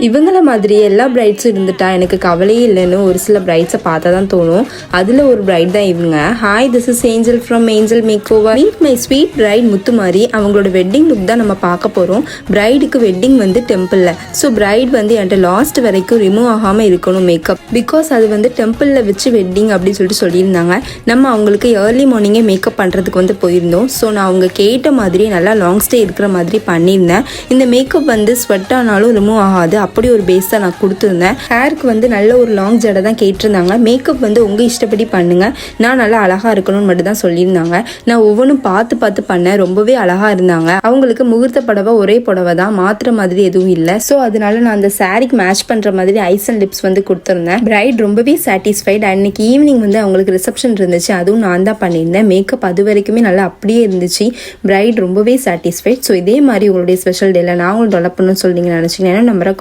இவங்கள மாதிரியே எல்லா பிரைட்ஸும் இருந்துட்டா எனக்கு கவலையே இல்லைன்னு ஒரு சில பிரைட்ஸை பார்த்தா தான் தோணும். அதில் ஒரு பிரைட் தான் இவங்க. Hi, this is Angel from Angel make over. Meet my sweet bride Muthumari. அவங்களோட வெட்டிங் லுக் தான் நம்ம பார்க்க போகிறோம். பிரைடுக்கு வெட்டிங் வந்து டெம்பிளில். ஸோ பிரைட் வந்து என்கிட்ட லாஸ்ட் வரைக்கும் ரிமூவ் ஆகாமல் இருக்கணும் மேக்கப். பிகாஸ் அது வந்து டெம்பிளில் வச்சு வெட்டிங் அப்படின்னு சொல்லியிருந்தாங்க. நம்ம அவங்களுக்கு ஏர்லி மார்னிங்கே மேக்கப் பண்ணுறதுக்கு வந்து போயிருந்தோம். ஸோ நான் அவங்க கேட்ட மாதிரி நல்லா லாங் ஸ்டே இருக்கிற மாதிரி பண்ணியிருந்தேன். இந்த மேக்கப் வந்து ஸ்வெட் ஆனாலும் ரிமூவ் ஆகாது. அப்படி ஒரு பேஸ் தான் நான் கொடுத்துருந்தேன். ஹேருக்கு வந்து நல்ல ஒரு லாங் ஜடை தான் கேட்டிருந்தாங்க. மேக்கப் வந்து உங்கள் இஷ்டப்படி பண்ணுங்க, நான் நல்லா அழகாக இருக்கணும்னு மட்டும் தான் சொல்லியிருந்தாங்க. நான் ஒவ்வொன்றும் பார்த்து பண்ணேன். ரொம்பவே அழகாக இருந்தாங்க. அவங்களுக்கு முகூர்த்த புடவை ஒரே புடவை தான், மாத்திர மாதிரி எதுவும் இல்லை. ஸோ அதனால நான் அந்த சாரிக்கு மேட்ச் பண்ணுற மாதிரி ஐஸ் அண்ட் லிப்ஸ் வந்து கொடுத்துருந்தேன். பிரைட் ரொம்பவே சாட்டிஸ்ஃபைட். அன்னைக்கு ஈவினிங் வந்து அவங்களுக்கு ரிசப்ஷன் இருந்துச்சு, அதுவும் நான் தான் பண்ணியிருந்தேன். மேக்கப் அது வரைக்குமே நல்லா அப்படியே இருந்துச்சு. பிரைட் ரொம்பவே சாட்டிஸ்ஃபைட். ஸோ இதே மாதிரி உங்களுடைய ஸ்பெஷல் டேல நான் உங்களுக்கு டெவலப் பண்ணணும்னு சொல்லிங்க நினச்சிங்கன்னா நம்பரை